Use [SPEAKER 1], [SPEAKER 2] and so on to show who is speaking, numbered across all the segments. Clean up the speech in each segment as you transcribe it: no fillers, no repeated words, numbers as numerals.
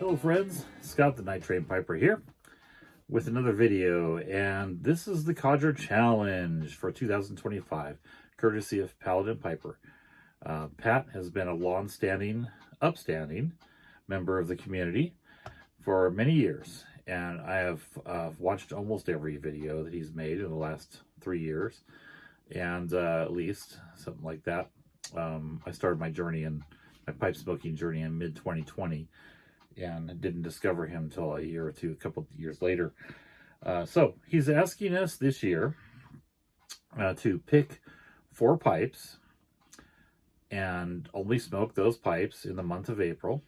[SPEAKER 1] Hello friends, Scott the Night Train Piper here with another video, and this is the Codger Challenge for 2025, courtesy of Paladin Piper. Pat has been a long-standing, upstanding member of the community for many years, and I have watched almost every video that he's made in the last 3 years, and at least something like that. I started my pipe smoking journey in mid-2020, and didn't discover him until a couple of years later. So he's asking us this year to pick 4 pipes and only smoke those pipes in the month of April.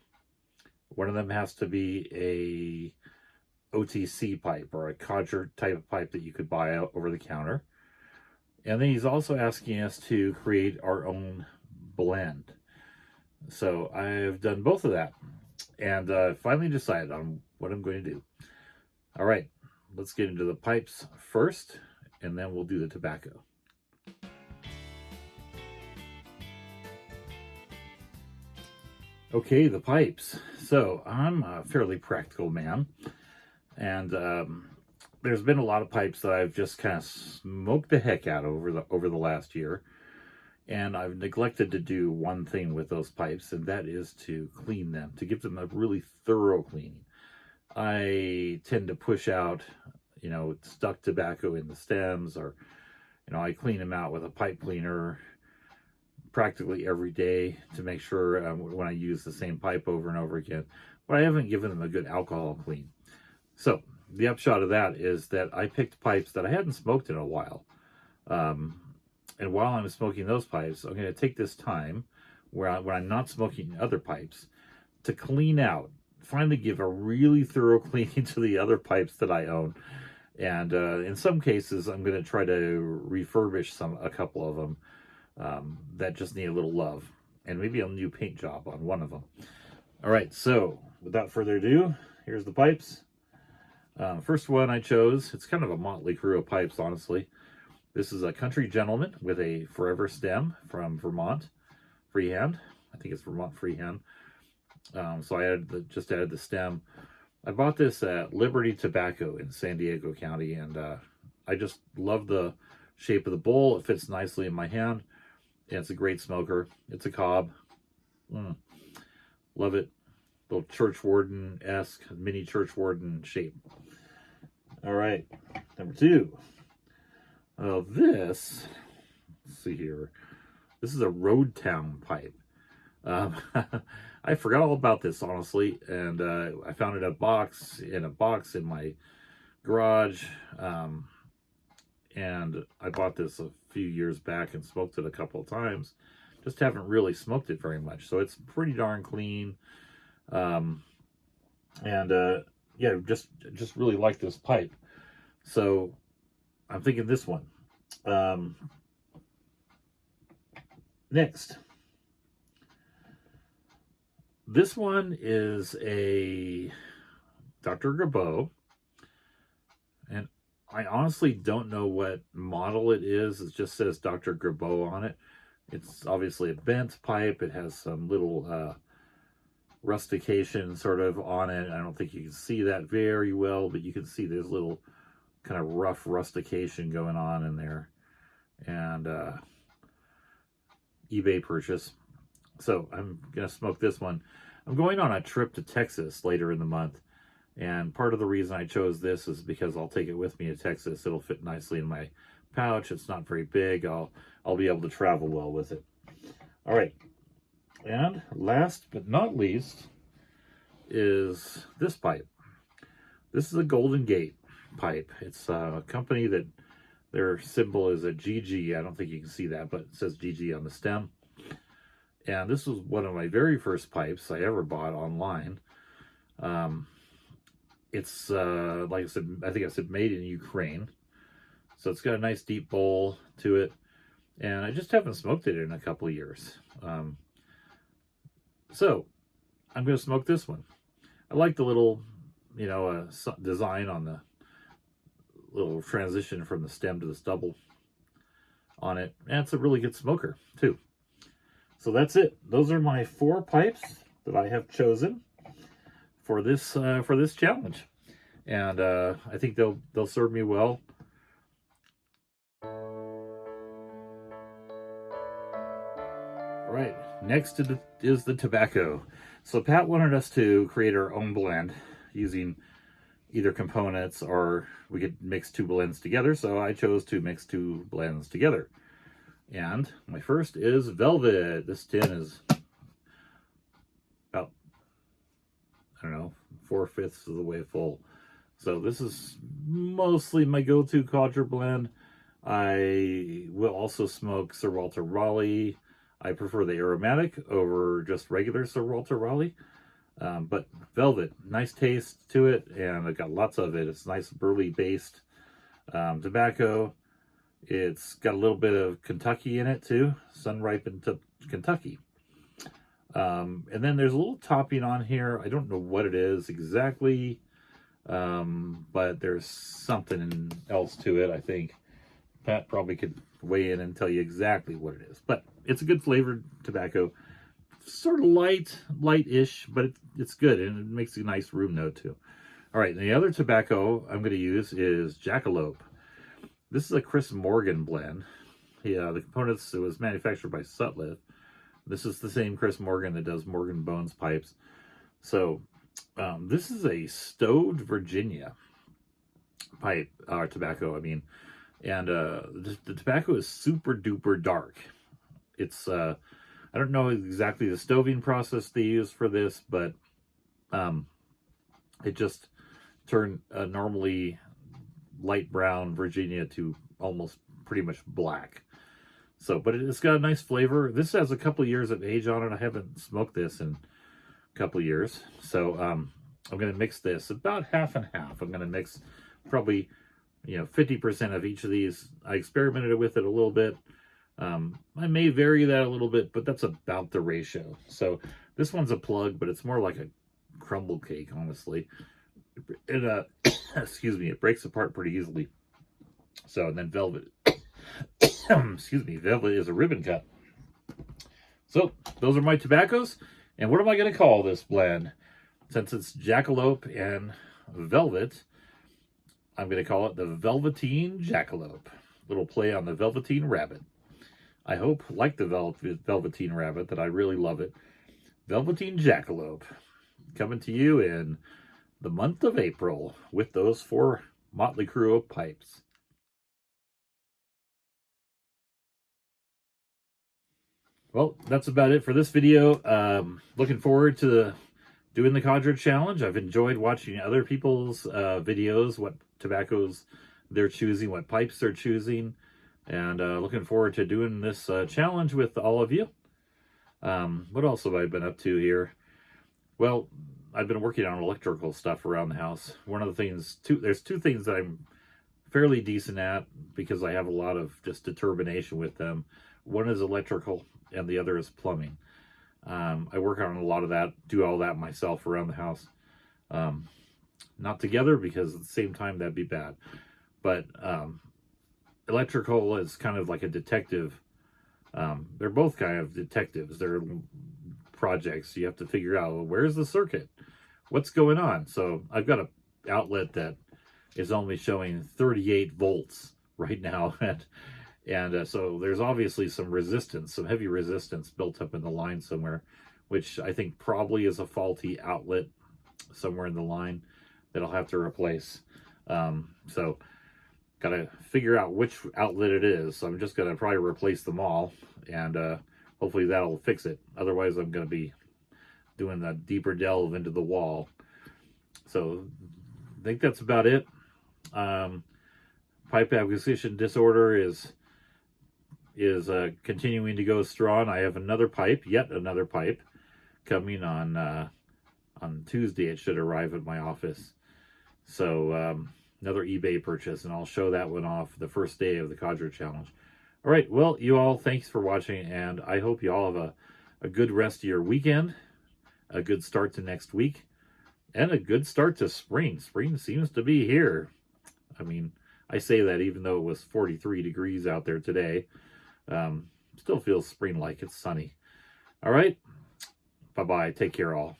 [SPEAKER 1] One of them has to be a OTC pipe, or a Codger type of pipe that you could buy out over the counter. And then he's also asking us to create our own blend. So I've done both of that, and finally decided on what I'm going to do. All right, let's get into the pipes first, and then we'll do the tobacco. Okay, the pipes. So I'm a fairly practical man, and there's been a lot of pipes that I've just kind of smoked the heck out over the last year. And I've neglected to do one thing with those pipes, and that is to clean them, to give them a really thorough cleaning. I tend to push out, stuck tobacco in the stems, or, I clean them out with a pipe cleaner practically every day to make sure when I use the same pipe over and over again. But I haven't given them a good alcohol clean. So the upshot of that is that I picked pipes that I hadn't smoked in a while. And while I'm smoking those pipes, I'm going to take this time when I'm not smoking other pipes to clean out, finally give a really thorough cleaning to the other pipes that I own. And in some cases, I'm going to try to refurbish a couple of them that just need a little love, and maybe a new paint job on one of them. All right, so without further ado, here's the pipes. First one I chose, it's kind of a motley crew of pipes, honestly. This is a Country Gentleman with a Forever stem from Vermont Freehand. I think it's Vermont Freehand. So I just added the stem. I bought this at Liberty Tobacco in San Diego County, and I just love the shape of the bowl. It fits nicely in my hand, and it's a great smoker. It's a cob. Love it. Little church warden-esque, mini church warden shape. All right, number 2. Let's see here. This is a Road Town pipe. I forgot all about this, honestly, and I found it in a box in my garage, and I bought this a few years back and smoked it a couple of times. Just haven't really smoked it very much, so it's pretty darn clean. Yeah, just really like this pipe. So I'm thinking this one. Next. This one is a Dr. Grabeau, and I honestly don't know what model it is. It just says Dr. Grabeau on it. It's obviously a bent pipe. It has some little rustication sort of on it. I don't think you can see that very well, but you can see there's little kind of rough rustication going on in there. And eBay purchase. So I'm gonna smoke this one. I'm going on a trip to Texas later in the month, and part of the reason I chose this is because I'll take it with me to Texas. It'll fit nicely in my pouch. It's not very big. I'll be able to travel well with it. All right, and last but not least is this pipe. This is a Golden Gate pipe. It's a company that their symbol is a GG. I don't think you can see that, but it says GG on the stem. And this was one of my very first pipes I ever bought online. It's, like I said, I think I said made in Ukraine. So it's got a nice deep bowl to it. And I just haven't smoked it in a couple of years. So I'm going to smoke this one. I like the little, design on the little transition from the stem to the stubble on it. And it's a really good smoker, too. So that's it. Those are my 4 pipes that I have chosen for this challenge, and I think they'll serve me well. All right, next is the tobacco. So Pat wanted us to create our own blend using either components, or we could mix two blends together. So I chose to mix two blends together. And my first is Velvet. This tin is about, I don't know, 4/5 of the way full. So this is mostly my go-to Codger blend. I will also smoke Sir Walter Raleigh. I prefer the aromatic over just regular Sir Walter Raleigh. But Velvet, nice taste to it, and I got lots of it. It's nice burley-based tobacco. It's got a little bit of Kentucky in it too, sun-ripened Kentucky. And then there's a little topping on here. I don't know what it is exactly, but there's something else to it, I think. Pat probably could weigh in and tell you exactly what it is. But it's a good flavored tobacco. Sort of light-ish, but it's good, and it makes a nice room note too. All right, and the other tobacco I'm going to use is Jackalope. This is a Chris Morgan blend. Yeah, the components, it was manufactured by Sutliff. This is the same Chris Morgan that does Morgan Bones pipes. So this is a stowed Virginia pipe, tobacco, I mean. And the tobacco is super duper dark. It's, I don't know exactly the stoving process they use for this, but it just turned a normally light brown Virginia to almost pretty much black. So, but it's got a nice flavor. This has a couple of years of age on it. I haven't smoked this in a couple of years. So I'm going to mix this about half and half. I'm going to mix probably, 50% of each of these. I experimented with it a little bit. I may vary that a little bit, but that's about the ratio. So this one's a plug, but it's more like a crumble cake, honestly. It excuse me, it breaks apart pretty easily. So, and then Velvet, excuse me, Velvet is a ribbon cut. So those are my tobaccos. And what am I going to call this blend? Since it's Jackalope and Velvet, I'm going to call it the Velveteen Jackalope. Little play on the Velveteen Rabbit. I hope, like the Velveteen Rabbit, that I really love it. Velveteen Jackalope, coming to you in the month of April with those 4 motley crew of pipes. Well, that's about it for this video. Looking forward to doing the Codger challenge. I've enjoyed watching other people's videos, what tobaccos they're choosing, what pipes they're choosing, and looking forward to doing this challenge with all of you. What else have I been up to here? Well, I've been working on electrical stuff around the house. One of the things, there's 2 things that I'm fairly decent at because I have a lot of just determination with them. One is electrical and the other is plumbing. I work on a lot of that, do all that myself around the house. Not together, because at the same time that'd be bad. But electrical is kind of like a detective. They're both kind of detectives. They're projects. You have to figure out, well, where's the circuit? What's going on? So I've got an outlet that is only showing 38 volts right now. And so there's obviously some resistance, some heavy resistance built up in the line somewhere, which I think probably is a faulty outlet somewhere in the line that I'll have to replace. So got to figure out which outlet it is. So I'm just going to probably replace them all, and hopefully that'll fix it. Otherwise, I'm going to be doing the deeper delve into the wall. So I think that's about it. Pipe acquisition disorder is continuing to go strong. I have yet another pipe coming on Tuesday. It should arrive at my office. So another eBay purchase, and I'll show that one off the first day of the Codger challenge. All right, well, you all, thanks for watching, and I hope you all have a good rest of your weekend, a good start to next week, and a good start to spring. Spring seems to be here. I mean, I say that even though it was 43 degrees out there today. Still feels spring-like. It's sunny. All right. Bye-bye. Take care, all.